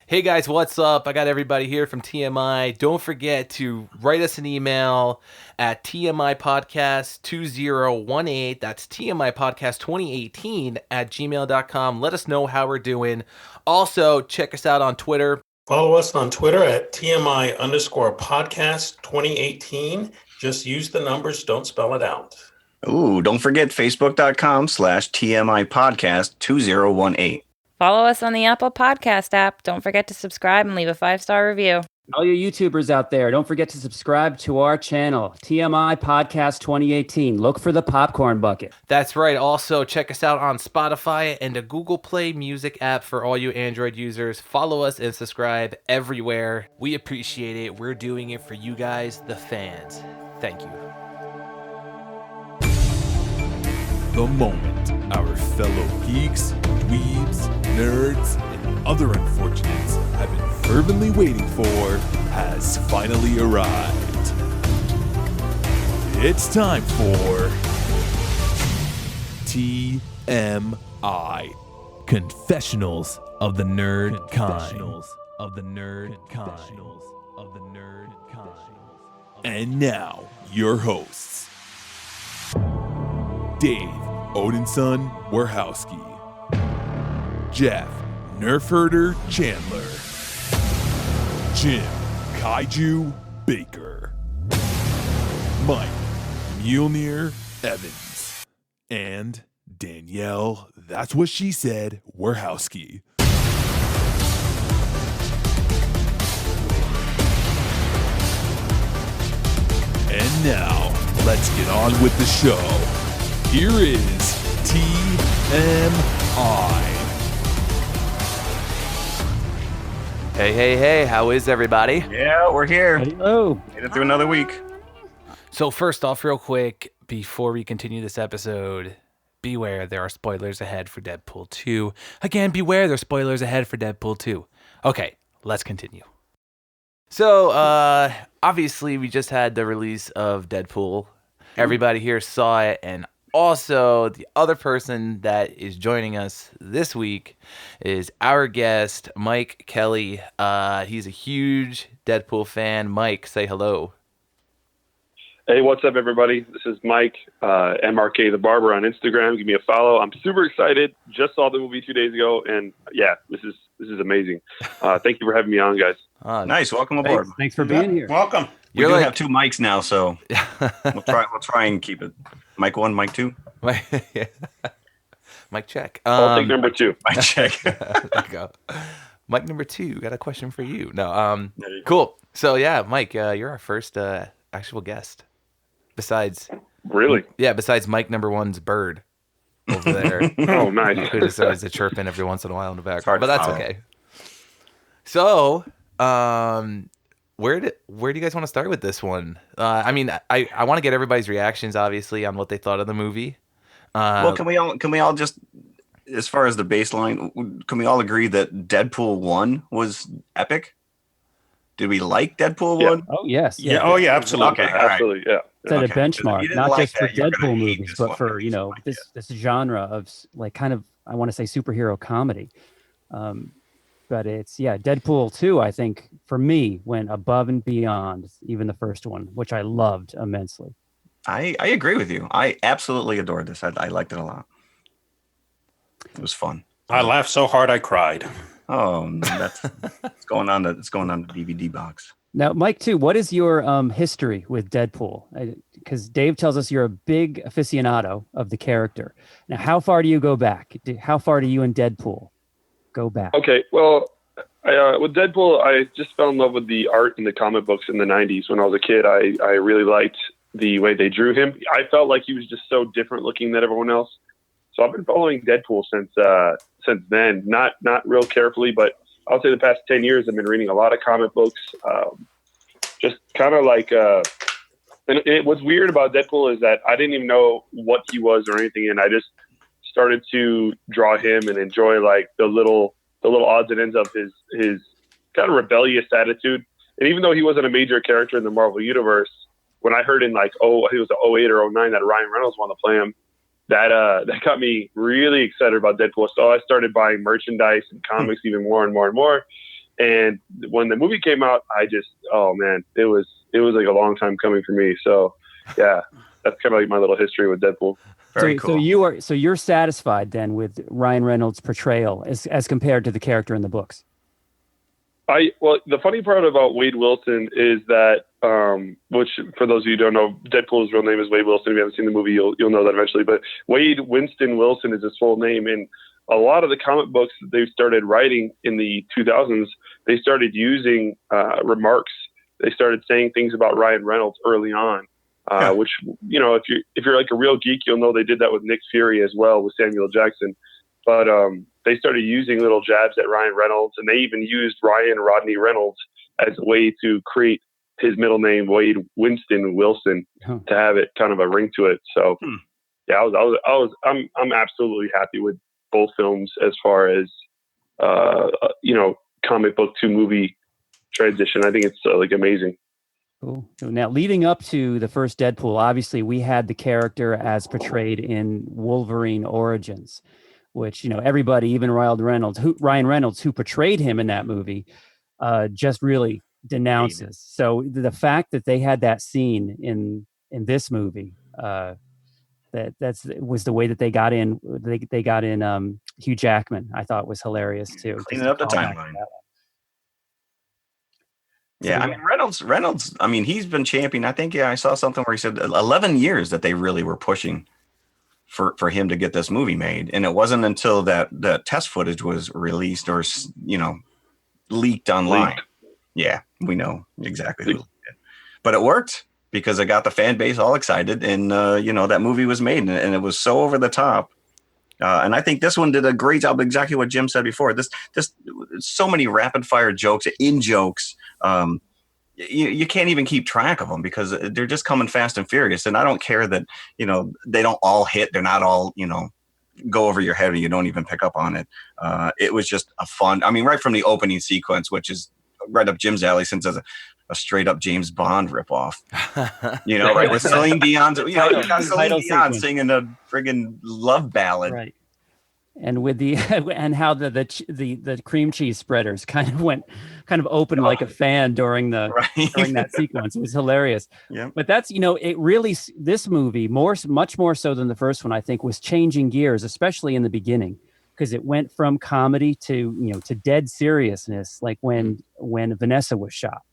Hey guys, what's up? I got everybody here from TMI. Don't forget to write us an email at tmipodcast2018. That's tmipodcast2018 @gmail.com. Let us know how we're doing. Also, check us out on Twitter. Follow us on Twitter at TMI_podcast 2018. Just use the numbers, don't spell it out. Ooh, don't forget Facebook.com/TMI podcast 2018. Follow us on the Apple Podcast app. Don't forget to subscribe and leave a 5-star review. All you YouTubers out there, don't forget to subscribe to our channel, TMI Podcast 2018. Look for the popcorn bucket. That's right. Also, check us out on Spotify and a Google Play Music app for all you Android users. Follow us and subscribe everywhere. We appreciate it. We're doing it for you guys, the fans. Thank you. The moment our fellow geeks, dweebs, nerds, and other unfortunates have been fervently waiting for has finally arrived. It's time for TMI, Confessionals of the Nerd Kind. And now, your hosts, Dave Odinson Warhowski, Jeff Nerfherder Chandler, Jim Kaiju Baker, Mike Mjolnir Evans, and Danielle, that's what she said, Warhowski. And now, let's get on with the show. Here is TMI. Hey, how is everybody? Yeah, we're here. Hello. Made it through another week. So first off, real quick, before we continue this episode, beware, there are spoilers ahead for Deadpool 2. Again, beware, there are spoilers ahead for Deadpool 2. Okay, let's continue. So, obviously, we just had the release of Deadpool. Everybody here saw it, and also, the other person that is joining us this week is our guest, Mike Kelly. He's a huge Deadpool fan. Mike, say hello. Hey, what's up, everybody? This is Mike, M.R.K. the Barber on Instagram. Give me a follow. I'm super excited. Just saw the movie 2 days ago, and yeah, this is amazing. Thank you for having me on, guys. Nice. Welcome aboard. Thanks for being here. Welcome. We do have 2 mics now, so we'll try and keep it. Mic 1, mic 2. Mike check. I'll take number 2. Mic check. There you go. Mike number 2, got a question for you. No, cool. So yeah, Mike, you're our first actual guest. Besides, really? Yeah, besides Mike number 1's bird over there. Oh, nice. Who decides to chirp in every once in a while in the background, hard but to that's follow. okay. So, where do you guys want to start with this one? I mean, I want to get everybody's reactions, obviously, on what they thought of the movie. Well, can we all just, as far as the baseline, can we all agree that Deadpool 1 was epic? Did we like Deadpool 1? Oh, yes. Yeah. Oh, yeah, absolutely. Okay, all right. Absolutely, yeah. Set a Okay. If you benchmark, didn't not like just for that, you're gonna Deadpool hate movies, this but one. for, this genre of like kind of, I want to say superhero comedy. But it's, Deadpool 2, I think, for me, went above and beyond even the first one, which I loved immensely. I agree with you. I absolutely adored this. I liked it a lot. It was fun. I laughed so hard I cried. Oh, that's it's going on the DVD box. Now, Mike, too, what is your history with Deadpool? Because Dave tells us you're a big aficionado of the character. Now, how far do you go back? How far do you and Deadpool go back? Okay, well, with Deadpool, I just fell in love with the art in the comic books in the 90s. When I was a kid, I really liked the way they drew him. I felt like he was just so different looking than everyone else. So I've been following Deadpool since then. Not real carefully, but I'll say the past 10 years I've been reading a lot of comic books. Just kind of like, and what's weird about Deadpool is that I didn't even know what he was or anything, and I just started to draw him and enjoy like the little odds and ends of his kind of rebellious attitude. And even though he wasn't a major character in the Marvel universe, when I heard in like I think it was 08 or 09 that Ryan Reynolds wanted to play him, that got me really excited about Deadpool. So I started buying merchandise and comics even more and more and more. And when the movie came out, oh man, it was like a long time coming for me. So yeah, that's kind of like my little history with Deadpool. Very cool. So you're satisfied then with Ryan Reynolds' portrayal as compared to the character in the books? Well, the funny part about Wade Wilson is that, which for those of you who don't know, Deadpool's real name is Wade Wilson. If you haven't seen the movie, you'll know that eventually. But Wade Winston Wilson is his full name, and a lot of the comic books that they started writing in the 2000s, they started using remarks. They started saying things about Ryan Reynolds early on, which, you know, if you're like a real geek, you'll know they did that with Nick Fury as well with Samuel Jackson. But they started using little jabs at Ryan Reynolds, and they even used Ryan Rodney Reynolds as a way to create his middle name, Wade Winston Wilson, to have it kind of a ring to it. So, yeah, I'm absolutely happy with both films as far as you know, comic book to movie transition. I think it's like amazing. Cool. Now, leading up to the first Deadpool, obviously we had the character as portrayed in Wolverine Origins, which, you know, everybody, even Ryan Reynolds, who portrayed him in that movie, just really denounces. So the fact that they had that scene in this movie, that was the way that they got in. They got in Hugh Jackman. I thought was hilarious too. Cleaning up the timeline. Yeah, I mean Reynolds. I mean, he's been champion. I think I saw something where he said 11 years that they really were pushing for him to get this movie made, and it wasn't until that test footage was released or, you know, leaked online. Yeah, we know exactly who. But it worked because it got the fan base all excited, and you know, that movie was made, and it was so over the top. And I think this one did a great job. Exactly what Jim said before. This so many rapid fire jokes, in jokes. You can't even keep track of them because they're just coming fast and furious. And I don't care that, you know, they don't all hit. They're not all, you know, go over your head and you don't even pick up on it. It was just a fun. I mean, right from the opening sequence, which is right up Jim's alley, since it's a straight up James Bond ripoff. You know, right, with Celine Dion's. You know, you got Celine Dion singing a friggin' love ballad. Right. And with the and how the cream cheese spreaders kind of opened like a fan during that sequence. It was hilarious. Yeah. But that's, you know, it really, this movie much more so than the first one, I think, was changing gears, especially in the beginning, because it went from comedy to, you know, to dead seriousness, like when Vanessa was shot.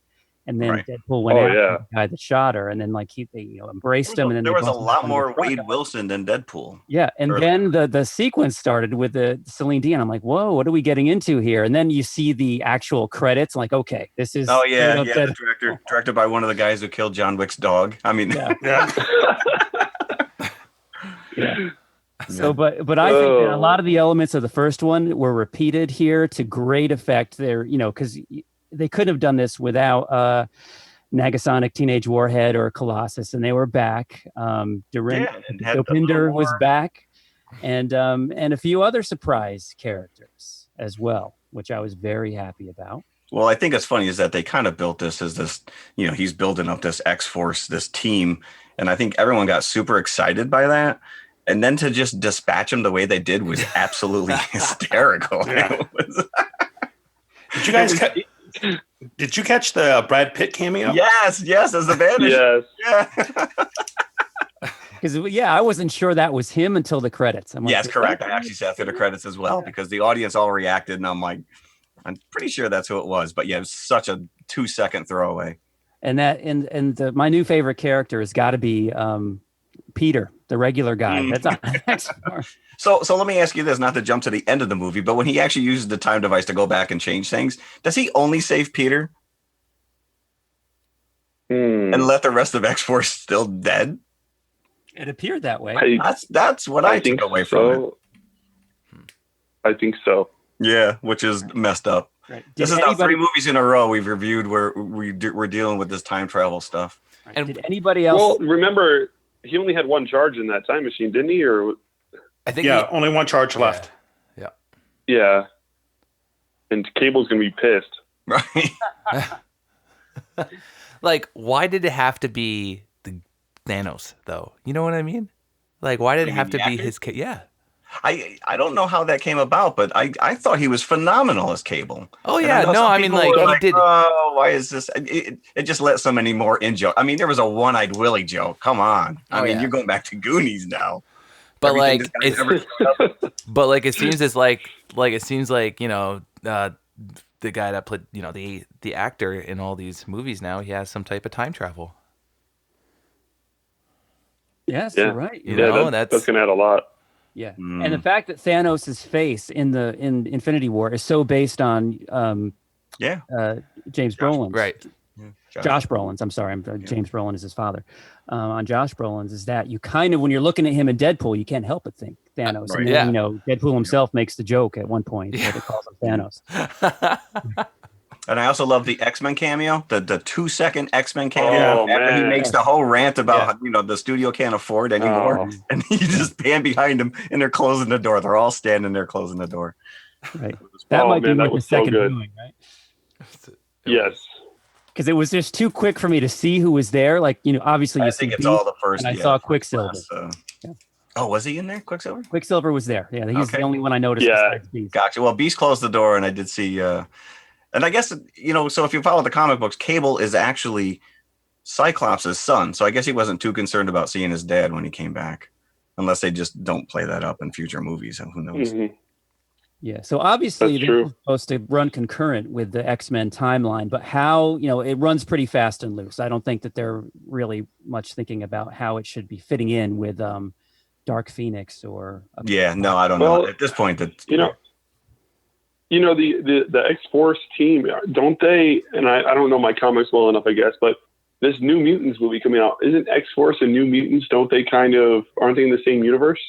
And then Deadpool went after the guy that shot her, and then like they, you know, embraced him. And then there was a lot more Wade Wilson than Deadpool. Yeah, and then the sequence started with the Celine Dion. I'm like, whoa, what are we getting into here? And then you see the actual credits. I'm like, okay, this is the directed by one of the guys who killed John Wick's dog. I mean, yeah. So, but I think that a lot of the elements of the first one were repeated here to great effect. There, you know, because they couldn't have done this without Negasonic Teenage Warhead or Colossus, and they were back. Dopinder was back, and a few other surprise characters as well, which I was very happy about. Well, I think it's funny is that they kind of built this as this, you know, he's building up this X-Force, this team, and I think everyone got super excited by that. And then to just dispatch him the way they did was absolutely hysterical. Yeah. Did you catch the Brad Pitt cameo? Yes, as the Vanish. Yes. Because I wasn't sure that was him until the credits. I'm like, yes, correct. I actually sat through the credits as well because the audience all reacted, and I'm like, I'm pretty sure that's who it was. But yeah, it was such a 2-second throwaway. And my new favorite character has got to be Peter, the regular guy. That's on X-Force. So let me ask you this, not to jump to the end of the movie, but when he actually uses the time device to go back and change things, does he only save Peter and let the rest of X-Force still dead? It appeared that way. That's what I took away from it. I think so. Yeah, which is messed up. Right. This is now 3 movies in a row we've reviewed where we're dealing with this time travel stuff. Right. And did anybody else? Well, remember, he only had one charge in that time machine, didn't he? Or I think only one charge left. Yeah. Yeah. And Cable's gonna be pissed. Right. Like, why did it have to be the Thanos though? You know what I mean? Like, why did it have to be his kid? Yeah. I don't know how that came about, but I thought he was phenomenal as Cable. Oh And yeah, know no, some I mean people like were he did. Oh, why is this? It just let so many more in joke. I mean, there was a one-eyed Willie joke. Come on. I Oh, mean, yeah. you're going back to Goonies now. But Everything like this guy's ever but like it seems as like it seems like the guy that played the actor in all these movies now, he has some type of time travel. Yes, Yeah. you're right. You Yeah, know, that's gonna add a lot. Yeah, Mm. and the fact that Thanos' face in Infinity War is so based on yeah. James Brolin's, Right. Josh Brolin's. I'm sorry, James Brolin is his father. On Josh Brolin's is that you kind of, when you're looking at him in Deadpool, you can't help but think Thanos. Right. And then, Deadpool himself makes the joke at one point that it calls him Thanos. And I also love the X-Men cameo, the 2-second X-Men cameo. Oh, after he man. makes the whole rant about how, the studio can't afford anymore. Oh. And you just pan behind him and they're closing the door. They're all standing there closing the door. Right. That Oh, might man, be that worth the was so second good. viewing, right? Yes. Because it was just too quick for me to see who was there. Like, obviously I you think see it's Beast, all the first. and I saw Quicksilver. Yeah. Oh, was he in there, Quicksilver? Quicksilver was there. Yeah, he's Okay. the only one I noticed. Yeah. Besides Beast. Gotcha. Well, Beast closed the door, and I did see. And I guess so if you follow the comic books, Cable is actually Cyclops' son. So I guess he wasn't too concerned about seeing his dad when he came back, unless they just don't play that up in future movies. And who knows? Mhm. Yeah. So obviously That's they're true. supposed to run concurrent with the X-Men timeline, but how, it runs pretty fast and loose. I don't think that they're really much thinking about how it should be fitting in with Dark Phoenix or. Yeah. No, I don't know. Well, At this point, that the X-Force team, don't they? And I don't know my comics well enough, I guess, but this New Mutants movie coming out, isn't X-Force and New Mutants? Don't they aren't they in the same universe?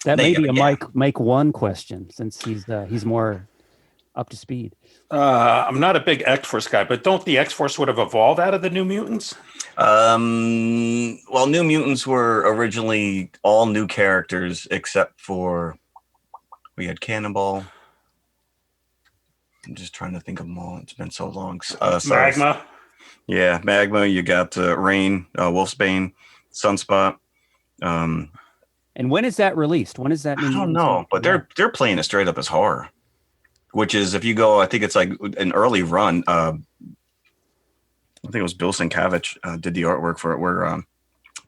That may be a yeah. Mike 1 question, since he's more up to speed. I'm not a big X-Force guy, but don't the X-Force would have evolved out of the New Mutants? Well, New Mutants were originally all new characters except for we had Cannonball. I'm just trying to think of them all. It's been so long. Magma. Yeah, Magma. You got Rain, Wolfsbane, Sunspot. And when is that released? When is that? I don't know, but they're playing it straight up as horror, which is if you go, I think it's like an early run. I think it was Bill Sienkiewicz did the artwork for it, where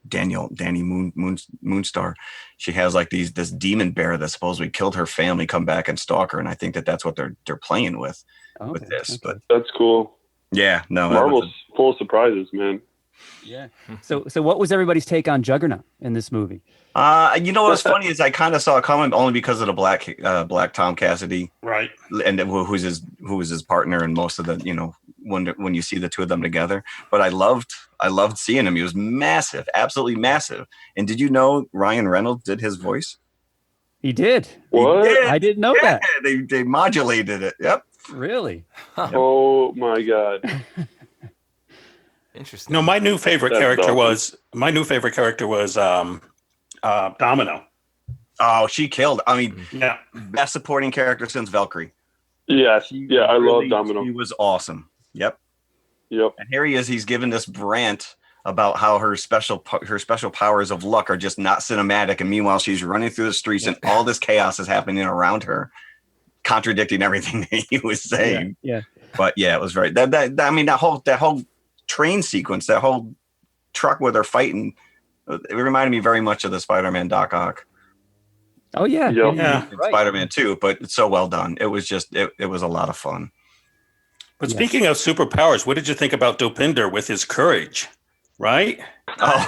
Danny Moonstar, she has like this demon bear that supposedly killed her family come back and stalk her, and I think that's what they're playing with this. But That's cool. yeah, no, Marvel's full of surprises, man. Yeah. So what was everybody's take on Juggernaut in this movie? What's funny is I kind of saw it coming only because of the black Tom Cassidy, Right. and who was his partner in most of the when you see the two of them together. But I loved seeing him. He was massive, absolutely massive. And did you know Ryan Reynolds did his voice? He did. What? He did. I didn't know that. They modulated it. Yep. Really? Oh my God. Interesting. No, my new favorite That's character awesome. was Domino. Oh, she killed. I mean, Yeah. best supporting character since Valkyrie. Yes. Yeah, I love Domino. He was awesome. Yep. Yep. And here he is. He's given this rant about how her special powers of luck are just not cinematic, and meanwhile she's running through the streets and all this chaos is happening around her, contradicting everything that he was saying. Yeah. But yeah, it was very that whole train sequence, that whole truck where they're fighting, it reminded me very much of the Spider-Man Doc Ock. Oh yeah. Yep. Yeah. Right. Spider-Man 2, but it's so well done. It was just it was a lot of fun. But speaking of superpowers, what did you think about Dopinder with his courage? Right? Oh.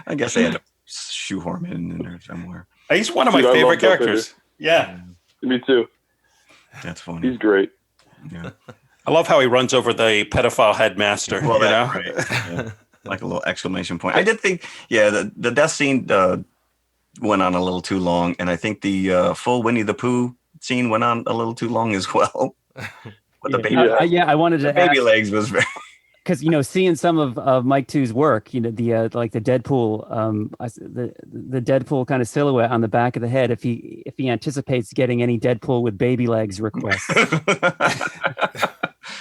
I guess they had to shoehorn him in there somewhere. He's one of my Dude, I favorite love Dopinder. characters. Yeah. Me too. That's funny. He's great. Yeah. I love how he runs over the pedophile headmaster. Well, you that's know? right. Yeah. Like a little exclamation point. I did think, the death scene went on a little too long, and I think the full Winnie the Pooh scene went on a little too long as well. But the baby, I wanted to baby ask, legs was very. because seeing some of Mike 2's work, the like the Deadpool, the Deadpool kind of silhouette on the back of the head. If he anticipates getting any Deadpool with baby legs requests.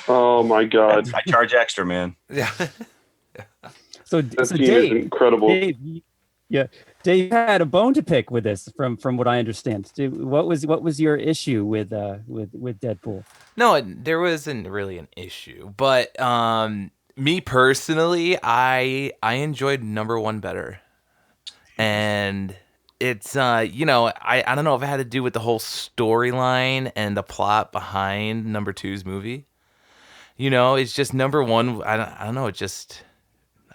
Oh my God. I charge extra, man. Yeah. So That scene Dave, is incredible. Dave, Yeah, Dave had a bone to pick with this, from what I understand. What was your issue with Deadpool? No, there wasn't really an issue, but me personally, I enjoyed number one better, and it's I don't know if it had to do with the whole storyline and the plot behind number two's movie. It's just number one. I don't know. It just.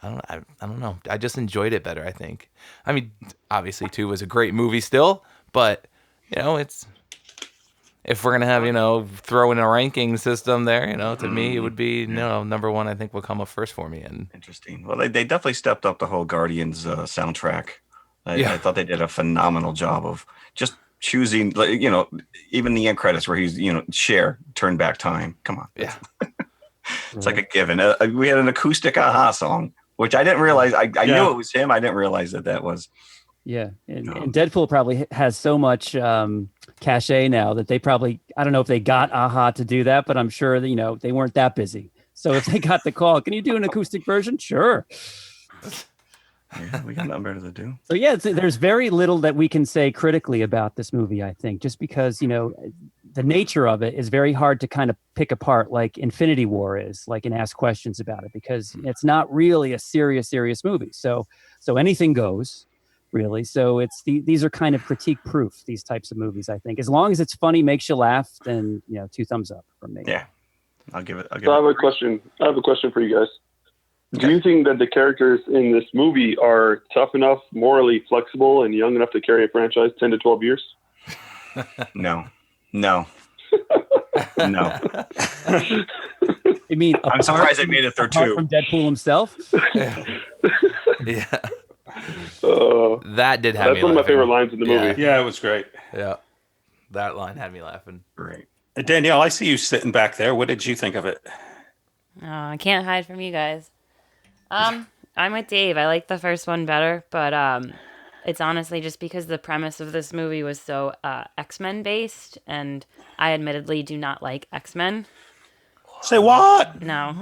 I don't know. I just enjoyed it better, I think. I mean, obviously, 2 was a great movie still, but, it's... If we're going to have, throw in a ranking system there, to me, it would be, number one, I think, will come up first for me. And Interesting. Well, they definitely stepped up the whole Guardians soundtrack. I thought they did a phenomenal job of just choosing, even the end credits where he's, Cher, Turn Back Time. Come on. Yeah. It's like a given. We had an acoustic Aha song, which I didn't realize. I knew it was him. I didn't realize that was. Yeah. And Deadpool probably has so much cachet now that they probably, I don't know if they got Aha to do that, but I'm sure that, they weren't that busy. So if they got the call, can you do an acoustic version? Sure. Yeah, we got nothing better to do. So yeah, there's very little that we can say critically about this movie, I think, just because, the nature of it is very hard to kind of pick apart like Infinity War is, like, and ask questions about it, because it's not really a serious movie. So anything goes, really. So these are kind of critique proof, these types of movies, I think. As long as it's funny, makes you laugh, then 2 thumbs up from me. Yeah. I'll give it. I have a question for you guys. Do you think that the characters in this movie are tough enough, morally flexible, and young enough to carry a franchise 10 to 12 years? No. No. I mean, I'm surprised they made it through 2. From Deadpool himself. yeah. That did have That's me one of my laughing. favorite lines in the movie. Yeah, it was great. Yeah. That line had me laughing. Great. Danielle, I see you sitting back there. What did you think of it? Oh, I can't hide from you guys. I'm with Dave. I like the first one better, but it's honestly just because the premise of this movie was so X-Men based, and I admittedly do not like X-Men. Say what? No.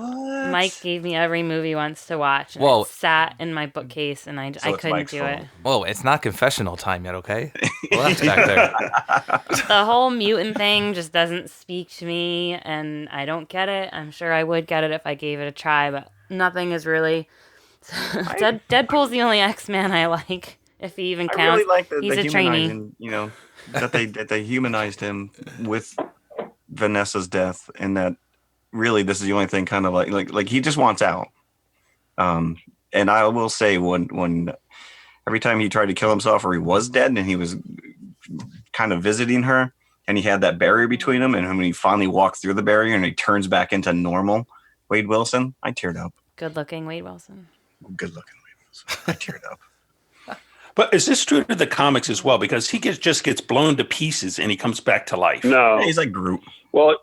Mike gave me every movie once to watch, and Whoa. it sat in my bookcase, and I couldn't Mike's do fault. it. Whoa, it's not confessional time yet, okay? Well, that's back there. The whole mutant thing just doesn't speak to me, and I don't get it. I'm sure I would get it if I gave it a try, but nothing is really... Deadpool's the only X-Man I like, if he even counts. I really like the He's a trainee. That they humanized him with Vanessa's death, and that really this is the only thing kind of like he just wants out. And I will say when every time he tried to kill himself or he was dead and he was kind of visiting her and he had that barrier between him, and when he finally walked through the barrier and he turns back into normal Wade Wilson, I teared up. Good looking Wade Wilson. Good looking Wade Wilson. I teared up. But is this true to the comics as well? Because he just gets blown to pieces and he comes back to life. No. He's like Groot. Well,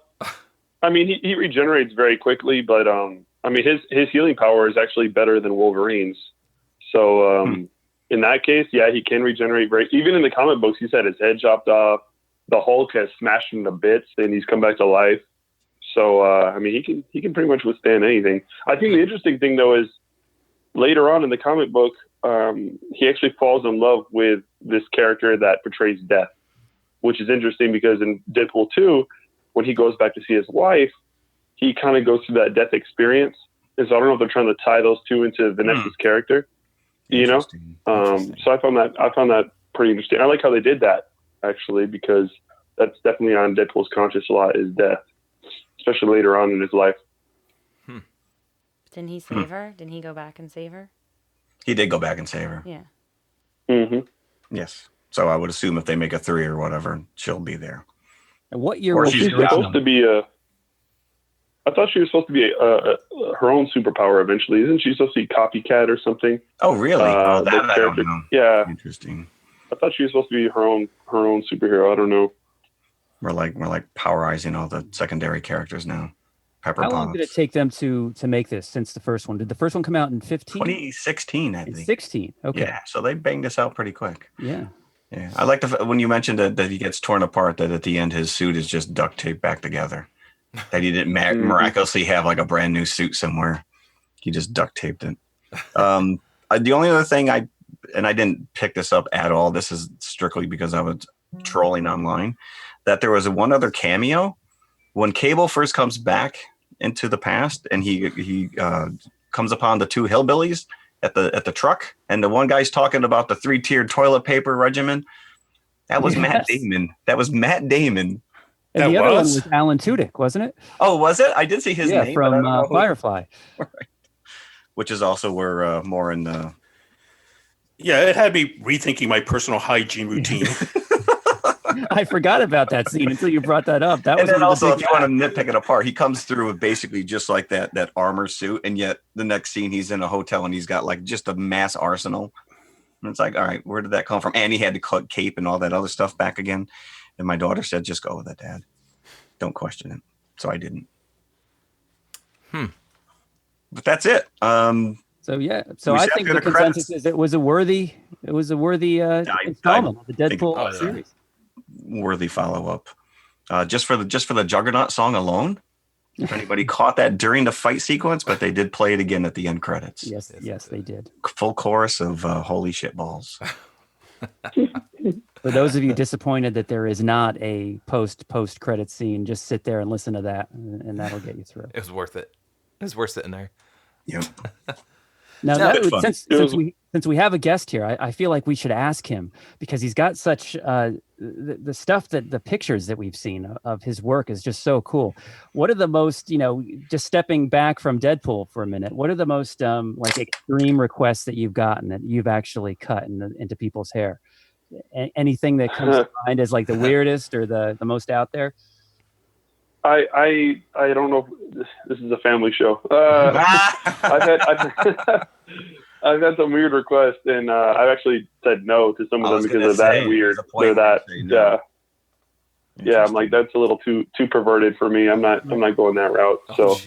I mean, he regenerates very quickly, but I mean, his healing power is actually better than Wolverine's. So in that case, yeah, he can regenerate even in the comic books, he's had his head chopped off. The Hulk has smashed him to bits, and he's come back to life. So I mean, he can pretty much withstand anything. I think the interesting thing though is later on in the comic book, he actually falls in love with this character that portrays death, which is interesting because in Deadpool 2, when he goes back to see his wife, he kind of goes through that death experience. And so I don't know if they're trying to tie those two into Vanessa's character, you know? So I found that pretty interesting. I like how they did that actually, because that's definitely on Deadpool's conscious a lot, is death, especially later on in his life. Didn't he save her? Didn't he go back and save her? He did go back and save her. Yeah. Mm-hmm. Yes. So I would assume if they make a 3 or whatever, she'll be there. And what year Or was She's the original? supposed to be I thought she was supposed to be her own superpower eventually. Isn't she supposed to be copycat or something? Oh, really? The That I don't character- know. Yeah, Interesting. I thought she was supposed to be her own superhero. I don't know. We're like powerizing all the secondary characters now. Pepper How long did it take them to make this since the first one? Did the first one come out in 15? 2016, I In think. 16. Okay. Yeah. So they banged this out pretty quick. Yeah. Yeah. I like when you mentioned that he gets torn apart, that at the end his suit is just duct taped back together. That he didn't miraculously have like a brand new suit somewhere. He just duct taped it. The only other thing I and I didn't pick this up at all. This is strictly because I was trolling online, that there was one other cameo when Cable first comes back into the past, and he comes upon the two hillbillies at the truck, and the one guy's talking about the 3-tiered toilet paper regimen. That was Matt Damon. That was Matt Damon. And the other one was Alan Tudyk, wasn't it? Oh, was it? I did see his name. From Firefly. Right. Which is also where more in the... Yeah, it had me rethinking my personal hygiene routine. I forgot about that scene until you brought that up. That and was then also, if you want to nitpick it apart, he comes through with basically just like that armor suit, and yet the next scene he's in a hotel and he's got like just a mass arsenal. And it's like, all right, where did that come from? And he had the cape and all that other stuff back again. And my daughter said, just go with it, Dad. Don't question it. So I didn't. But that's it. So I think the consensus is it was a worthy installment of the Deadpool series. Worthy follow-up. Just for the Juggernaut song alone. If anybody caught that during the fight sequence, but they did play it again at the end credits. Yes, they did. Full chorus of holy shit balls. For those of you disappointed that there is not a post credit scene, just sit there and listen to that, and that'll get you through. It was worth it. It was worth sitting there. Yep. Now, since we have a guest here, I feel like we should ask him, because he's got such the stuff, that the pictures that we've seen of his work is just so cool. What are the most, just stepping back from Deadpool for a minute, what are the most like extreme requests that you've gotten that you've actually cut into people's hair? Anything that comes to mind as like the weirdest or the most out there? I don't know if this is a family show. I've had some weird requests, and I've actually said no to some of them because they're that weird. They're that yeah. I'm like, that's a little too perverted for me. I'm not going that route. So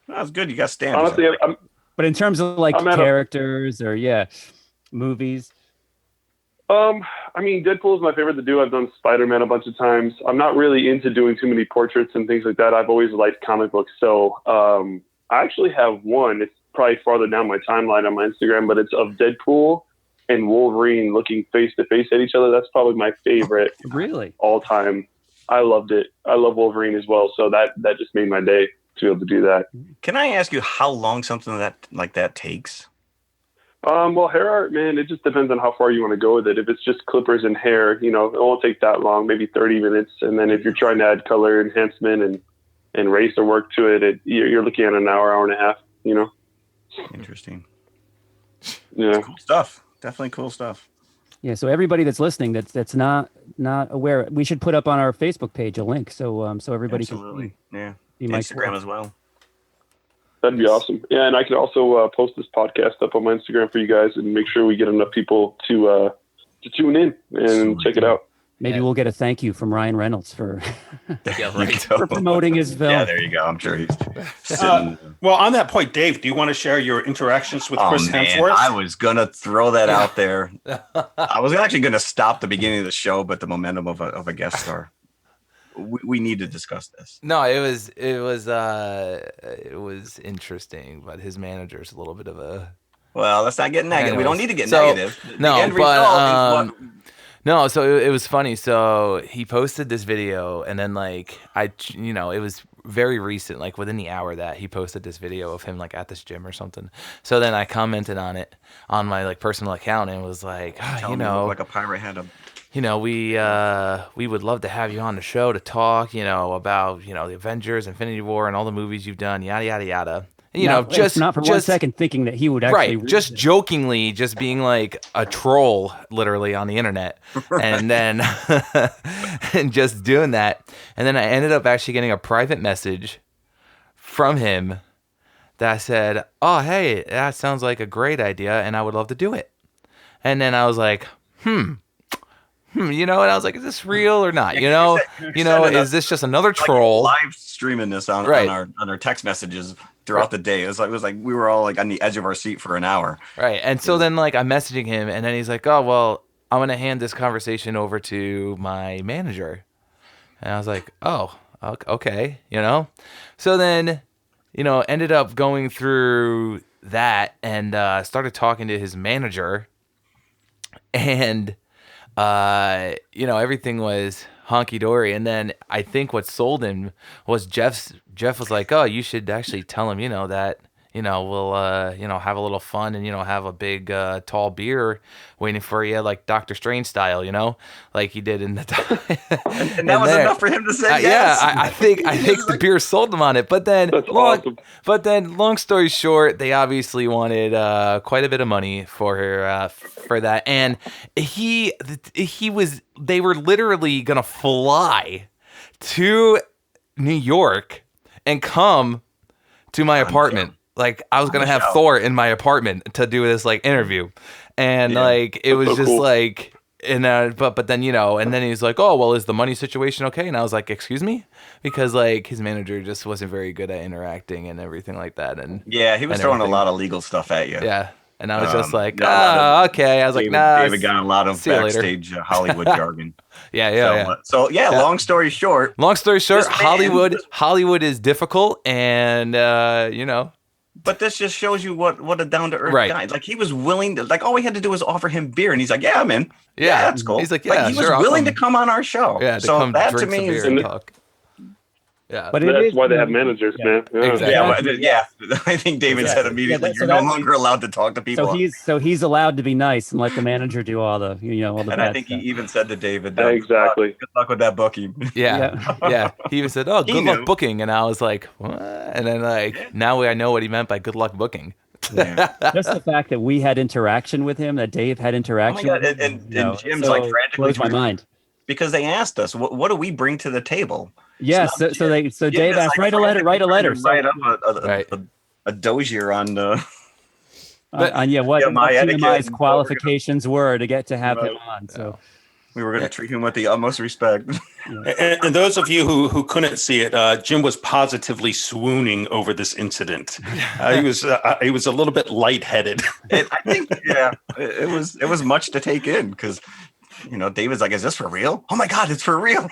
that's good. You got standards. Honestly, but in terms of like characters or movies. I mean, Deadpool is my favorite to do. I've done Spider-Man a bunch of times. I'm not really into doing too many portraits and things like that. I've always liked comic books. So I actually have one. It's probably farther down my timeline on my Instagram, but it's of Deadpool and Wolverine looking face to face at each other. That's probably my favorite. Really? All time. I loved it. I love Wolverine as well. So that just made my day to be able to do that. Can I ask you how long something like that takes? Well, hair art, man, it just depends on how far you want to go with it. If it's just clippers and hair, it won't take that long, maybe 30 minutes. And then if you're trying to add color enhancement and racer work to it, you're looking at an hour and a half, Interesting. Yeah. Cool stuff. Definitely cool stuff. Yeah. So everybody that's listening, that's not aware, we should put up on our Facebook page a link so everybody Absolutely. can see Instagram as well. That'd be awesome. Yeah, and I could also post this podcast up on my Instagram for you guys and make sure we get enough people to tune in and check it out. Maybe we'll get a thank you from Ryan Reynolds for for promoting his film. Yeah, there you go. I'm sure he's well, on that point, Dave, do you want to share your interactions with Chris Hemsworth? I was going to throw that out there. I was actually going to stop the beginning of the show, but the momentum of a guest star. We need to discuss this. No, it was interesting, but his manager's a little bit of a... Well, let's not get negative. Anyways, we don't need to get negative. So it was funny. So he posted this video, and then it was very recent, like within the hour that he posted this video of him like at this gym or something. So then I commented on it on my like personal account and was like, like a pirate had a... we would love to have you on the show to talk, about, the Avengers, Infinity War, and all the movies you've done, yada, yada, yada. Just not for 1 second thinking that he would actually just jokingly, just being like a troll, literally on the internet, and then and just doing that, and then I ended up actually getting a private message from him that said, "Oh, hey, that sounds like a great idea, and I would love to do it." And then I was like, and I was like, is this real or not? Is this just another troll? Live streaming this on our text messages throughout the day. It was like we were all like on the edge of our seat for an hour. Right. And so then like I'm messaging him, and then he's like, oh, well, I'm going to hand this conversation over to my manager. And I was like, oh, okay. So then, ended up going through that and started talking to his manager. and everything was honky dory. And then I think what sold him was Jeff was like, oh, you should actually tell him, that, we'll, have a little fun and, have a big, tall beer waiting for you, like Doctor Strange style, like he did in the and that was enough for him to say yes. Yeah, I think the beer sold him on it. But then, long story short, they obviously wanted quite a bit of money for that, and they were literally gonna fly to New York and come to my apartment. Like I was gonna have Thor in my apartment to do this like interview, and like it was just cool. Like, and but then and then he's like, oh well, is the money situation okay? And I was like, excuse me, because like his manager just wasn't very good at interacting and everything like that, and he was throwing a lot of legal stuff at you. Yeah, and I was just like, okay. I was like, nah. David got a lot of backstage Hollywood jargon. So long story short, Hollywood is difficult, and But this just shows you what a down to earth guy. Like he was willing to, like all we had to do was offer him beer, and he's like, "Yeah, I'm in. Yeah, that's cool." He's like, "Yeah, like, he was willing to come on our show." Yeah, so that to me is talk. Yeah, but that's why they have managers, man. Exactly. Yeah, I think David said immediately, "You're no longer allowed to talk to people." So he's allowed to be nice and let the manager do all the all the. And I think he even said to David, "Exactly, good luck with that booking." Yeah. He even said, "Oh, good luck booking," and I was like, "What?" And then now I know what he meant by good luck booking. Yeah. Just the fact that we had interaction with him, that Dave had interaction, with him, and Jim's like frantically blows my mind because they asked us, "What do we bring to the table?" Yes, so Dave asked, write a letter. Write up a dossier on what TMI's qualifications were to get to have him on. So we were going to treat him with the utmost respect. And those of you who couldn't see it, Jim was positively swooning over this incident. He was a little bit lightheaded. I think it was much to take in because. David's like, is this for real? Oh my God, it's for real.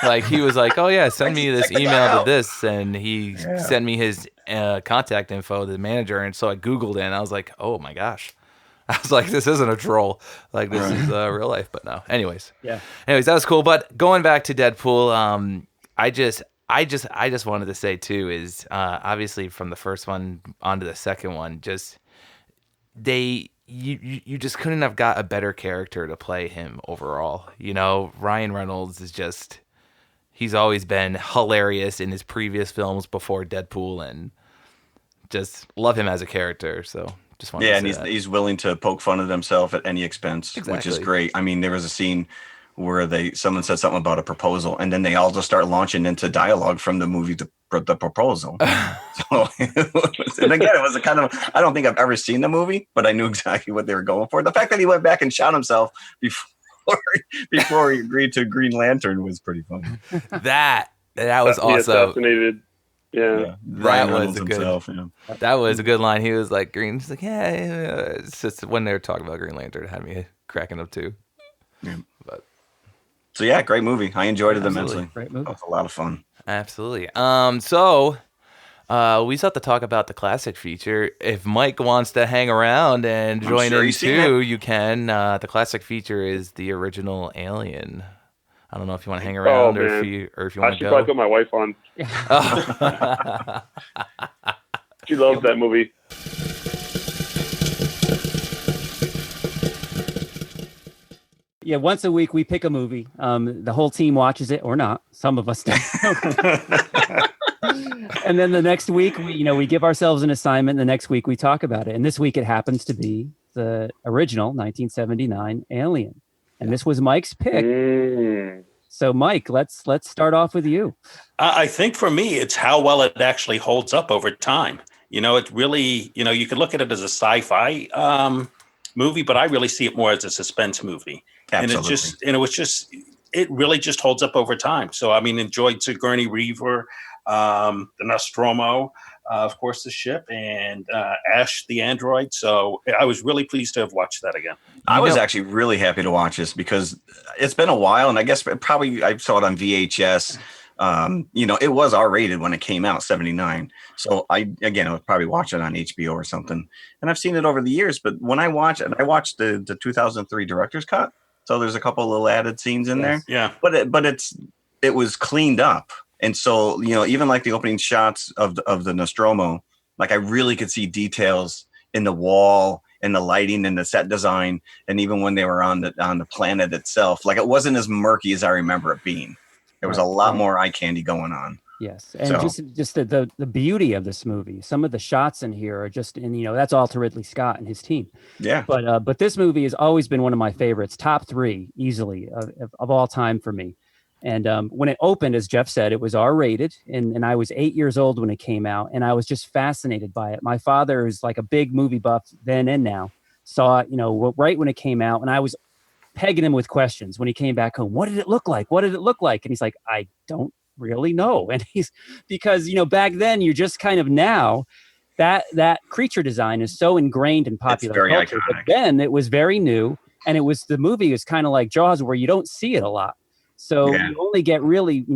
Like he was like, oh yeah, send me this email to this. And he sent me his contact info to the manager. And so I Googled it and I was like, oh my gosh. I was like, this isn't a troll. Like this is real life, but no. Anyways, that was cool. But going back to Deadpool, I just wanted to say too, is obviously from the first one onto the second one, just you just couldn't have got a better character to play him overall. Ryan Reynolds is just, he's always been hilarious in his previous films before Deadpool, and just love him as a character. So just want to say that. He's willing to poke fun at himself at any expense, which is great. I mean, there was a scene where someone said something about a proposal, and then they all just start launching into dialogue from the movie the proposal. So, and again, it was a kind of, I don't think I've ever seen the movie, but I knew exactly what they were going for. The fact that he went back and shot himself before he agreed to Green Lantern was pretty funny. That was also assassinated. Yeah. That was that was a good line. He was like, Green. He's like, it's just when they were talking about Green Lantern, it had me cracking up too. Yeah. So great movie. I enjoyed it immensely. Great movie. It was a lot of fun. Absolutely. So we still have to talk about the classic feature. If Mike wants to hang around and join in too, you can. The classic feature is the original Alien. I don't know if you want to hang around or if you want to go. I should probably put my wife on. She loves that movie. Yeah, once a week we pick a movie. The whole team watches it or not. Some of us don't. And then the next week we give ourselves an assignment. The next week we talk about it. And this week it happens to be the original 1979 Alien. And this was Mike's pick. So Mike, let's start off with you. I think for me, it's how well it actually holds up over time. It really, you could look at it as a sci-fi movie, but I really see it more as a suspense movie. Absolutely. It really just holds up over time. So, I mean, enjoyed Sigourney Weaver, the Nostromo, of course, the ship, and Ash, the android. So I was really pleased to have watched that again. I was actually really happy to watch this because it's been a while, and I guess probably I saw it on VHS it was R-rated when it came out, 79. So I was probably watching it on HBO or something. And I've seen it over the years, but when I watched the 2003 director's cut. So there's a couple of little added scenes in there. Yeah. But it was cleaned up. And so, even like the opening shots of the Nostromo, like I really could see details in the wall and the lighting and the set design. And even when they were on the planet itself, like it wasn't as murky as I remember it being. There was a lot more eye candy going on. Yes, and just the beauty of this movie. Some of the shots in here are just, and that's all to Ridley Scott and his team. Yeah. But this movie has always been one of my favorites, top 3 easily of all time for me. And when it opened, as Jeff said, it was R-rated, and I was 8 years old when it came out, and I was just fascinated by it. My father is like a big movie buff then and now. Saw it, right when it came out, and I was pegging him with questions when he came back home. What did it look like? What did it look like? And he's like, I don't really know. And because back then you're just kind of now that creature design is so ingrained in popular culture. Iconic. But then it was very new, and the movie was kind of like Jaws, where you don't see it a lot. So you only get really,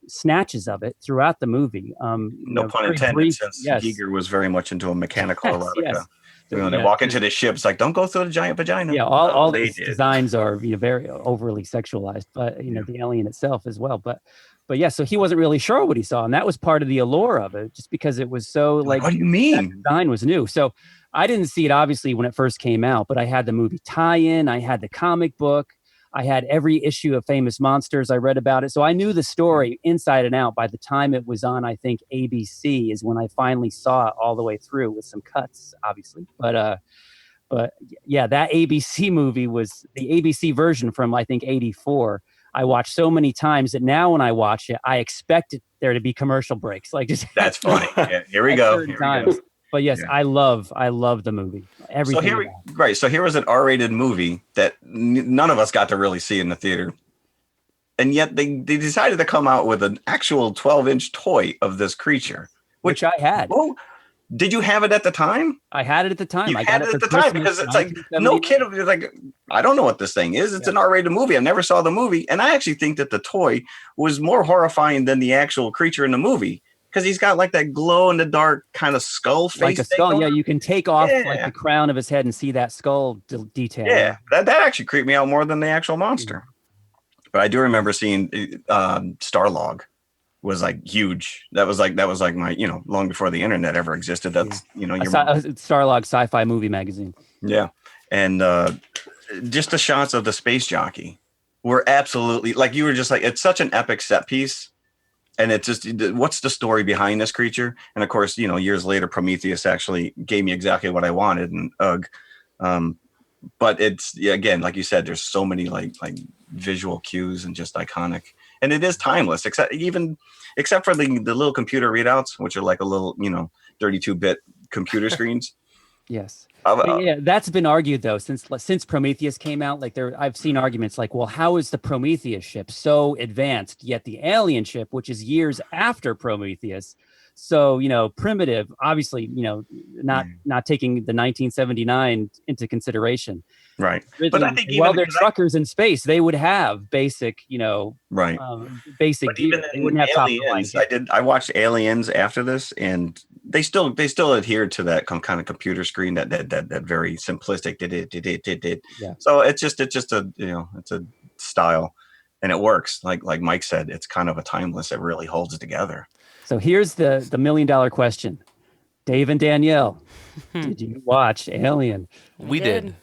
snatches of it throughout the movie. No pun intended, since Giger was very much into a mechanical erotica. Yes. When they walk into the ship, it's like, don't go through the giant vagina. Yeah, all these designs are very overly sexualized, but the alien itself as well. But yeah, so he wasn't really sure what he saw, and that was part of the allure of it, just because it was so like. What do you mean? That design was new, so I didn't see it obviously when it first came out, but I had the movie tie-in, I had the comic book, I had every issue of Famous Monsters. I read about it, so I knew the story inside and out. By the time it was on, I think ABC is when I finally saw it all the way through with some cuts, obviously. But yeah, that ABC movie was the ABC version from I think '84. I watched so many times that now when I watch it, I expect there to be commercial breaks. Like just that's funny. Yeah, here we go. But yes, yeah. I love the movie. Everything. So here was an R-rated movie that none of us got to really see in the theater, and yet they decided to come out with an actual 12-inch toy of this creature, which I had. Oh, did you have it at the time? I had it at the time. I got it at the time because it's like no kid was like, I don't know what this thing is. It's an R-rated movie. I never saw the movie, and I actually think that the toy was more horrifying than the actual creature in the movie. Because he's got like that glow in the dark kind of skull face. Like a skull, yeah. You can take off like the crown of his head and see that skull detail. Yeah, that actually creeped me out more than the actual monster. But I do remember seeing Starlog was like huge. That was like my, long before the internet ever existed. That's Starlog Sci-Fi Movie Magazine. Yeah, and just the shots of the space jockey were absolutely like you were just like it's such an epic set piece. And it's just, what's the story behind this creature? And of course, years later, Prometheus actually gave me exactly what I wanted. And but it's again, like you said, there's so many like visual cues and just iconic, and it is timeless. Except for the little computer readouts, which are like a little 32-bit computer screens. Yes. Yeah, that's been argued though since Prometheus came out. Like I've seen arguments like, well, how is the Prometheus ship so advanced, yet the alien ship, which is years after Prometheus, so primitive? Obviously, not taking the 1979 into consideration. Right. But I think they're truckers in space, they would have basic, right. Basic. But even they wouldn't have Aliens. I watched Aliens after this, and they still adhered to that kind of computer screen that very simplistic did. Yeah. So it's just a it's a style, and it works. Like Mike said, it's kind of a timeless. It really holds it together. So here's the $1 million question, Dave and Danielle, did you watch Alien? We did.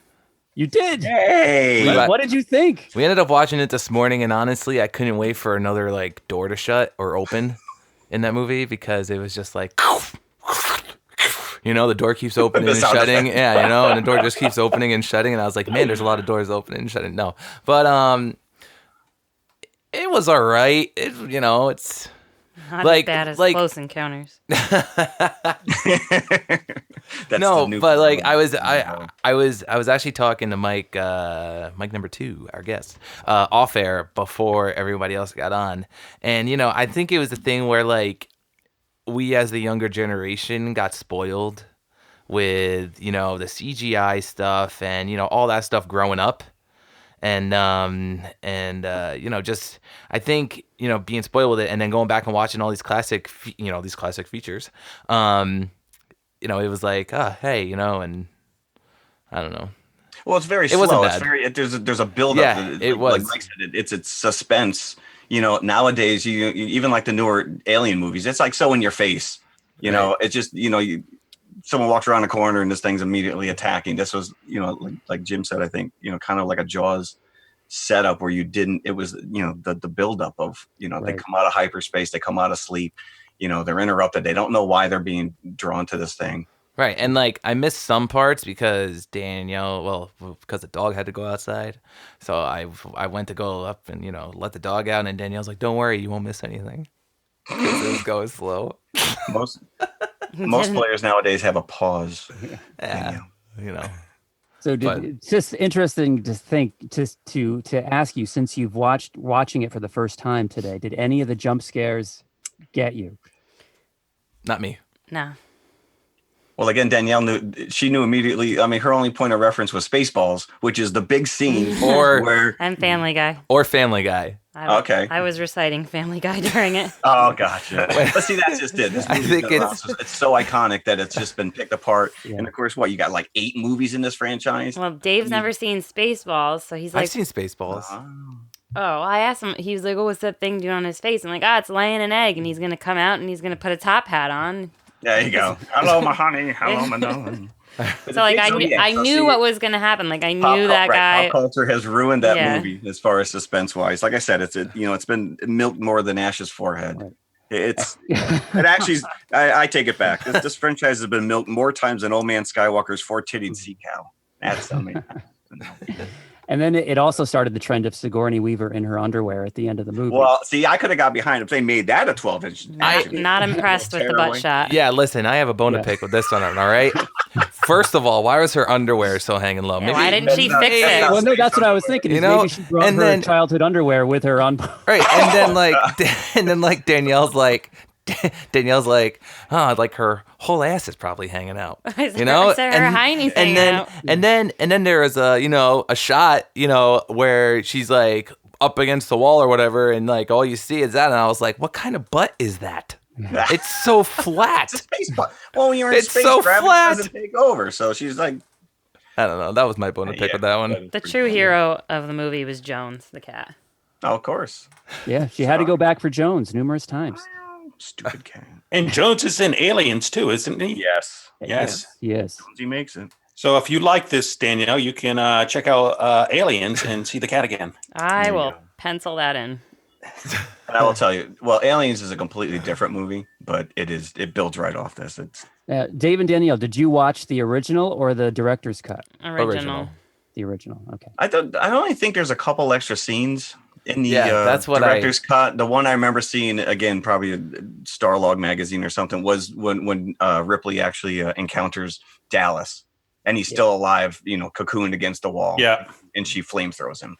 You did? Hey! What did you think? We ended up watching it this morning, and honestly, I couldn't wait for another door to shut or open in that movie because it was just like, the door keeps opening and shutting. Yeah, and the door just keeps opening and shutting, and I was like, man, there's a lot of doors opening and shutting. No, but it was all right. It's. Not as bad as Close Encounters. No, but I was actually talking to Mike number 2, our guest, off air before everybody else got on, and I think it was the thing where we as the younger generation got spoiled with the CGI stuff and all that stuff growing up. just I think being spoiled with it, and then going back and watching all these classic features, it was like, hey, and I don't know. Well, it's very It slow. wasn't It's bad. there's a build Yeah, up. it was. Like Mike said, it's suspense. Nowadays you even like the newer Alien movies, it's like so in your face. It's just someone walks around a corner and this thing's immediately attacking. This was like Jim said, I think kind of like a Jaws setup where it was the buildup of they come out of hyperspace, they come out of sleep, they're interrupted, they don't know why they're being drawn to this thing. Right, and like I missed some parts because because the dog had to go outside, so I went to go up and let the dog out, and Danielle's like, "Don't worry, you won't miss anything." Because it was going slow. Most players nowadays have a pause. Yeah, So it's just interesting to think, to ask you, since you've watching it for the first time today, did any of the jump scares get you? Not me. No. Well, again, Danielle knew immediately. I mean, her only point of reference was Spaceballs, which is the big scene And Family Guy. Or Family Guy. Okay. I was reciting Family Guy during it. Oh, gotcha. But see, that's just it. I think it's so iconic that it's just been picked apart. Yeah. And of course, you got like 8 movies in this franchise? Well, Dave's never seen Spaceballs, so he's like... I've seen Spaceballs. Oh, I asked him, he was like, "Oh, what's that thing doing on his face?" I'm like, it's laying an egg, and he's going to come out, and he's going to put a top hat on. There you go. Hello, my honey. Hello, my darling. So like I knew what was gonna happen. Like I knew that guy. Pop culture has ruined that movie as far as suspense wise. Like I said, it's been milked more than Ash's forehead. Right. It actually I take it back. This franchise has been milked more times than Old Man Skywalker's 4-titted sea cow. That's amazing. And then it also started the trend of Sigourney Weaver in her underwear at the end of the movie. Well, see, I could have got behind if they made that a 12-inch. Not impressed with the butt shot. Yeah, listen, I have a bone to pick with this one, all right? First of all, why was her underwear so hanging low? Yeah, why didn't she fix it? Well, no, that's what I was thinking. Maybe she brought her childhood underwear with her on. Right, and then Danielle's like, like her whole ass is probably hanging out, her hiney's hanging out. And then there is a shot, where she's like up against the wall or whatever, and like all you see is that, and I was like, what kind of butt is that? It's so flat. It's a space butt. Well, when you're in space, so gravity flat. doesn't take over, so she's like, I don't know. That was my bone to pick with that one. The true hero of the movie was Jones, the cat. Oh, of course. Yeah, she had to go back for Jones numerous times. Stupid cat. And Jones is in Aliens too, isn't he? Yes. Yes. He makes it. So if you like this, Danielle, you can check out Aliens and see the cat again. I will pencil that in. And I will tell you, Aliens is a completely different movie, but it builds right off this. Dave and Danielle, did you watch the original or the director's cut? Original. The original. Okay. I only think there's a couple extra scenes in the that's what director's cut. The one I remember seeing, again, probably a Starlog magazine or something, was when Ripley actually encounters Dallas, and he's still alive, cocooned against the wall. Yeah. And she flamethrowers him.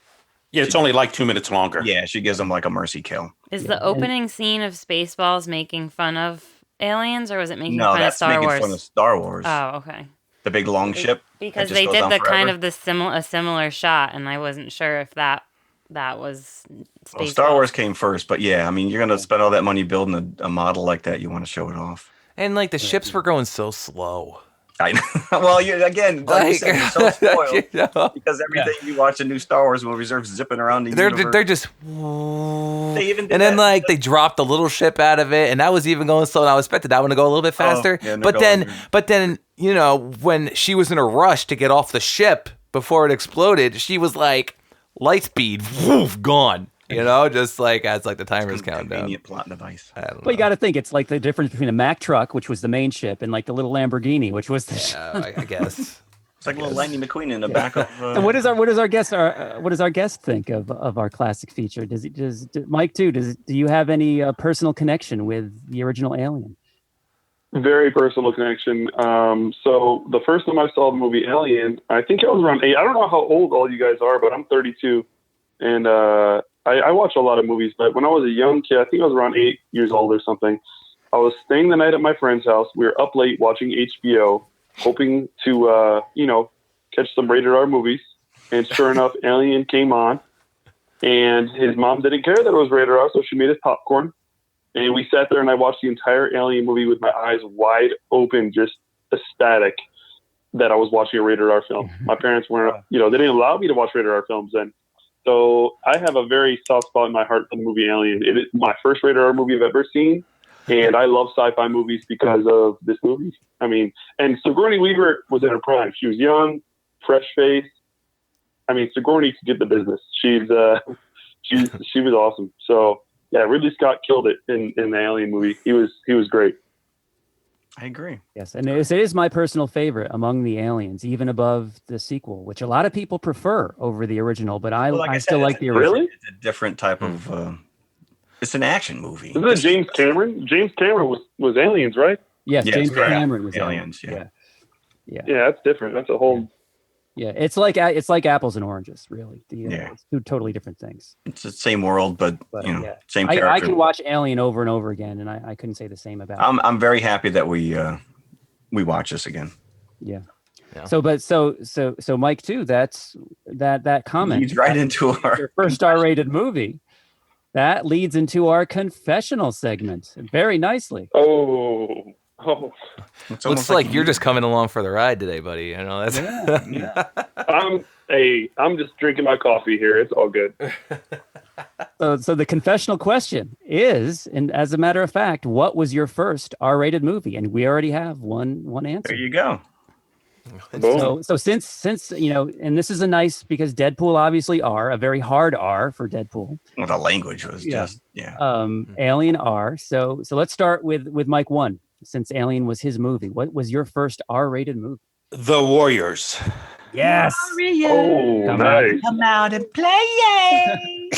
Yeah, it's only like 2 minutes longer. Yeah, she gives him like a mercy kill. Is the opening scene of Spaceballs making fun of Aliens, or was it making fun of Star Wars? No, that's making fun of Star Wars. Oh, okay. The big long ship. Because they did a similar shot, and I wasn't sure if that was Spaceballs. Well, Star Wars came first, but yeah, I mean, you're going to spend all that money building a model like that. You want to show it off. And like the ships were going so slow. I know. Well, again, like you said, you're so spoiled because everything you watch in new Star Wars movies are zipping around the universe. They're just. They even did and then they dropped the little ship out of it, and that was even going slow. And I expected that one to go a little bit faster. But then when she was in a rush to get off the ship before it exploded, she was like light speed, woof, gone. Just like as like the timers count down. Convenient plot device. Well, you got to think it's like the difference between a Mack truck, which was the main ship, and like the little Lamborghini, which was the. I guess it's like a little Lightning McQueen in the back of. And what does our guest think of our classic feature? Does Mike too? Do you have any personal connection with the original Alien? Very personal connection. So the first time I saw the movie Alien, I think I was around 8. I don't know how old all you guys are, but I'm 32, and I watch a lot of movies, but when I was a young kid, I think I was around 8 years old or something, I was staying the night at my friend's house. We were up late watching HBO, hoping to, catch some rated R movies. and sure enough, Alien came on, and his mom didn't care that it was rated R, so she made us popcorn, and we sat there and I watched the entire Alien movie with my eyes wide open, just ecstatic that I was watching a rated R film. My parents weren't, they didn't allow me to watch rated R films then. So I have a very soft spot in my heart for the movie Alien. It is my first rated R movie I've ever seen. And I love sci-fi movies because of this movie. I mean, and Sigourney Weaver was in her prime. She was young, fresh face. I mean, Sigourney could get the business. She was awesome. So yeah, Ridley Scott killed it in the Alien movie. He was great. I agree. Yes, and it is my personal favorite among the Aliens, even above the sequel, which a lot of people prefer over the original. But I still like the original. Really? It's a different type of. It's an action movie. Isn't it James Cameron? James Cameron was Aliens, right? Yes, James correct. Cameron was Aliens. Yeah. Yeah, that's different. That's a whole. Yeah, it's like apples and oranges, really. It's two totally different things. It's the same world, but same character. I can watch Alien over and over again, and I couldn't say the same about it. I'm very happy that we watch this again. Yeah. Yeah. So Mike too. That's that comment leads right into your first R-rated movie. That leads into our confessional segment very nicely. Oh. Looks like you're just coming along for the ride today, buddy. That's Yeah. I'm just drinking my coffee here. It's all good. So the confessional question is, and as a matter of fact, what was your first R-rated movie? And we already have one answer. There you go. So since and this is a nice, because Deadpool obviously R, a very hard R for Deadpool. Well, the language was just Alien R. So let's start with Mike 1, since Alien was his movie. What was your first R-rated movie? The Warriors. Yes. Oh, nice. Come out and play.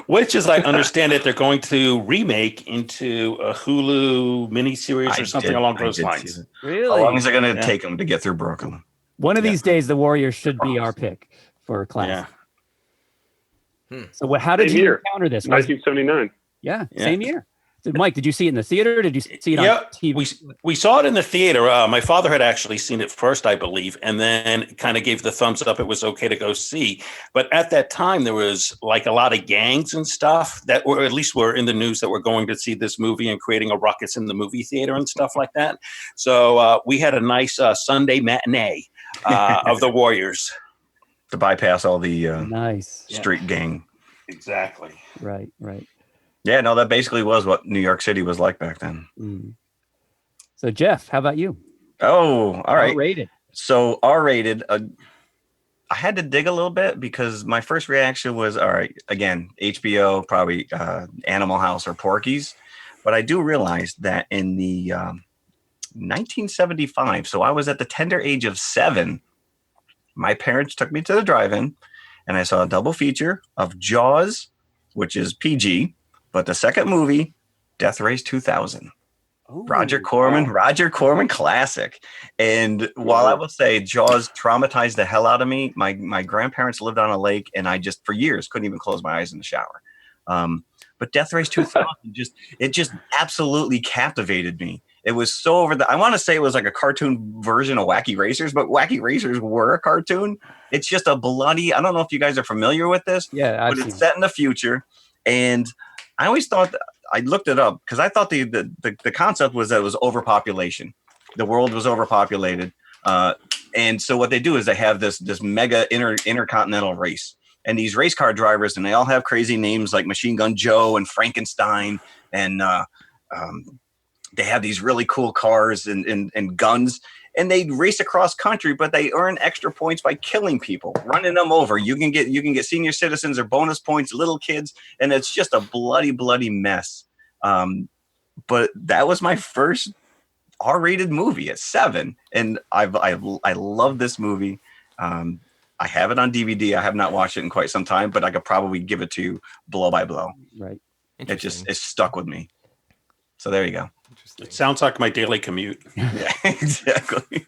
Which, as I understand it, they're going to remake into a Hulu miniseries or something along those lines. Really? How long is it going to take them to get through Brooklyn? One of these days, the Warriors should be our pick for class. Yeah. So how did you encounter this? 1979. Yeah, same year. So, Mike, did you see it in the theater? Did you see it on TV? We saw it in the theater. My father had actually seen it first, I believe, and then kind of gave the thumbs up. It was okay to go see. But at that time, there was like a lot of gangs and stuff that were, at least were in the news, that were going to see this movie and creating a ruckus in the movie theater and stuff like that. So we had a nice Sunday matinee of the Warriors. To bypass all the nice street gang. Exactly. Right. Yeah, no, that basically was what New York City was like back then. Mm. So, Jeff, how about you? Oh, all right. R-rated. So, R-rated. I had to dig a little bit because my first reaction was, all right, again, HBO, probably Animal House or Porky's. But I do realize that in the 1975, so I was at the tender age of 7, my parents took me to the drive-in, and I saw a double feature of Jaws, which is PG, but the second movie, Death Race 2000. Ooh, Roger Corman classic. And while I will say Jaws traumatized the hell out of me, my grandparents lived on a lake, and I just for years couldn't even close my eyes in the shower. But Death Race 2000 just absolutely captivated me. It was so over I want to say it was like a cartoon version of Wacky Racers, but Wacky Racers were a cartoon. It's just a bloody, I don't know if you guys are familiar with this, but it's set in the future. And I always thought, I looked it up because I thought the concept was that it was overpopulation. The world was overpopulated. And so what they do is they have this mega intercontinental race. And these race car drivers, and they all have crazy names like Machine Gun Joe and Frankenstein. And they have these really cool cars and guns. And they race across country, but they earn extra points by killing people, running them over. You can get senior citizens or bonus points, little kids, and it's just a bloody mess. But that was my first R-rated movie at 7, and I love this movie. I have it on DVD. I have not watched it in quite some time, but I could probably give it to you blow by blow. Right. It stuck with me. So there you go. It sounds like my daily commute. Yeah, exactly.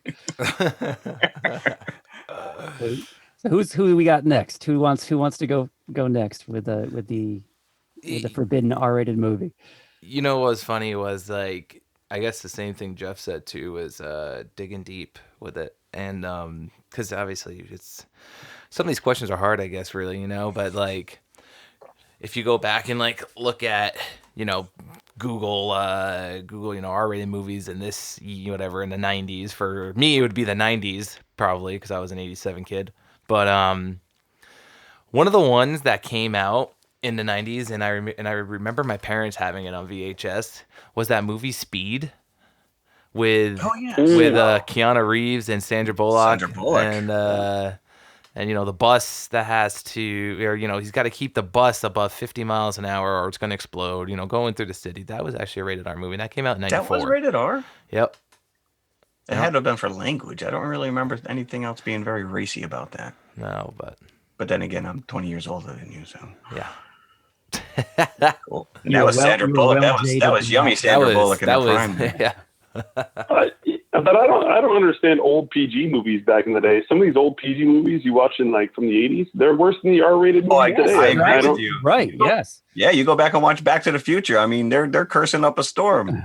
So who we got next? Who wants to go next with the forbidden R-rated movie? What was funny was like I guess the same thing Jeff said too is digging deep with it, and because obviously it's some of these questions are hard, I guess, really, you know, but like if you go back and like look at, you know, Google, you know, R-rated movies in this, whatever, in the 90s. For me, it would be the 90s, probably, because I was an 87 kid. But one of the ones that came out in the 90s, and I remember my parents having it on VHS, was that movie Speed with Keanu Reeves and Sandra Bullock. And you know, the bus that has to, or you know, he's got to keep the bus above 50 miles an hour or it's going to explode, you know, going through the city. That was actually a rated R movie. And that came out in 94. That was rated R? Yep. It had to have been for language. I don't really remember anything else being very racy about that. No, but then again, I'm 20 years older than you, so. Yeah. Cool. And that was Sandra Bullock. That was yummy Sandra Bullock in her prime. Yeah. But I don't understand old PG movies back in the day. Some of these old PG movies you watch in like from the 80s, they're worse than the R-rated movies today. I agree with you. Right? Yes. Yeah, you go back and watch Back to the Future. I mean, they're cursing up a storm.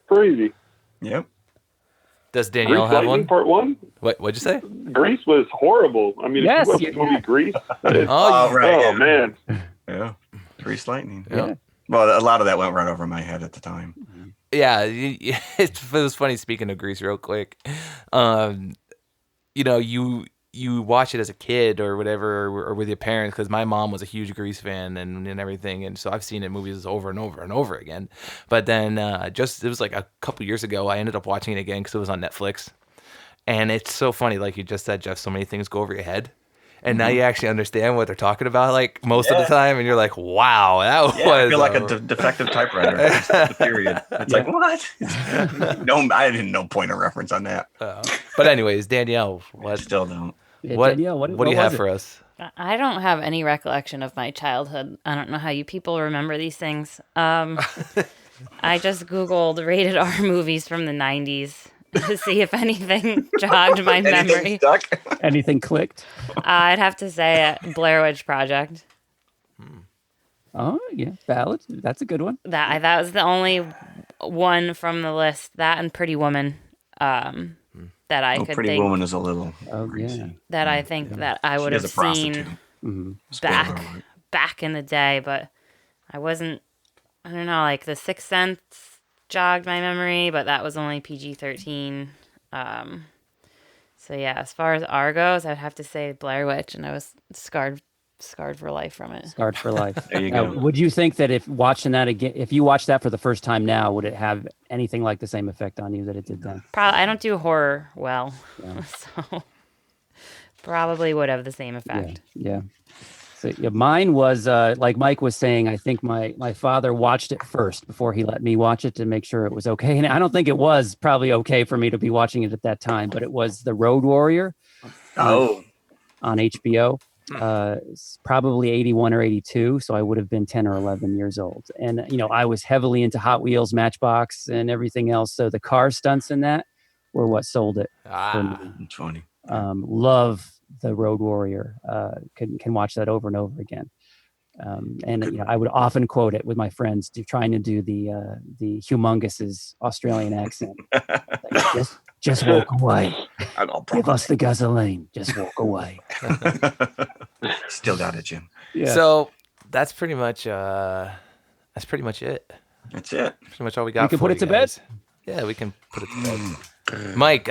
Crazy. Yep. Does Danielle have one? Part 1? What'd you say? Grease was horrible. I mean, yes, if you watch the movie Grease. Right. Oh man. Yeah. Grease lightning. Yeah. Well, a lot of that went right over my head at the time. Yeah, it was funny. Speaking of Grease, real quick, you know, you watch it as a kid or whatever, or with your parents, because my mom was a huge Grease fan and everything, and so I've seen it in movies over and over and over again. But then it was like a couple years ago, I ended up watching it again because it was on Netflix, and it's so funny, like you just said, Jeff. So many things go over your head. And now you actually understand what they're talking about, like most of the time, and you're like, "Wow, that was." I feel like a defective typewriter. Period. It's like what? No, I didn't know point of reference on that. But anyways, Danielle, what? Still don't. Yeah, What? Danielle, What do you have for us? I don't have any recollection of my childhood. I don't know how you people remember these things. I just Googled rated R movies from the 90s to see if anything jogged my memory. Anything clicked? I'd have to say Blair Witch Project. Oh, yeah, valid. That's a good one. That was the only one from the list. That and Pretty Woman. That I could Pretty think. Woman is a little. Yeah. That I think that I would have seen back in the day, but I wasn't. I don't know, like The Sixth Sense jogged my memory, but that was only PG-13. So yeah, as far as R goes, I'd have to say Blair Witch, and I was scarred for life from it. Scarred for life. There you go. Would you think that if watching that again, if you watched that for the first time now, would it have anything like the same effect on you that it did then? Probably. I don't do horror well, so probably would have the same effect. Yeah. So yeah, mine was like Mike was saying. I think my father watched it first before he let me watch it to make sure it was okay. And I don't think it was probably okay for me to be watching it at that time, but it was The Road Warrior. On HBO. It's probably 81 or 82, so I would have been 10 or 11 years old. And you know, I was heavily into Hot Wheels, Matchbox, and everything else. So the car stunts in that were what sold it for me. It's funny. Love The Road Warrior. Can watch that over and over again. And you know, I would often quote it with my friends, trying to do the Humongous' Australian accent. Like, just walk away. Give us the gasoline. Just walk away. Still got it, Jim. Yeah. So that's pretty much it. That's it. Pretty much all we got. We can for put you it to guys. bed. Yeah, we can put it to bed. Mike,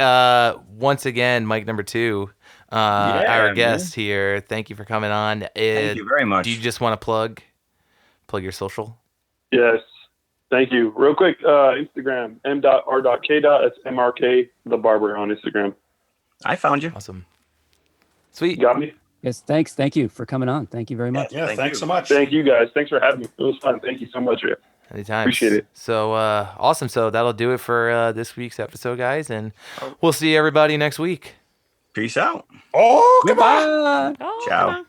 once again, Mike number 2, our guest here. Thank you for coming on. Thank you very much. Do you just want to plug your social? Yes. Thank you. Real quick, Instagram, m.r.k. That's M.R.K, the Barber on Instagram. I found you. Awesome. Sweet. You got me? Yes, thanks. Thank you for coming on. Thank you very much. Yeah, thanks so much. Thank you, guys. Thanks for having me. It was fun. Thank you so much. Anytime. Appreciate it. So awesome. So that'll do it for this week's episode, guys, and we'll see everybody next week. Peace out. Oh, Goodbye. Oh, Ciao. come on.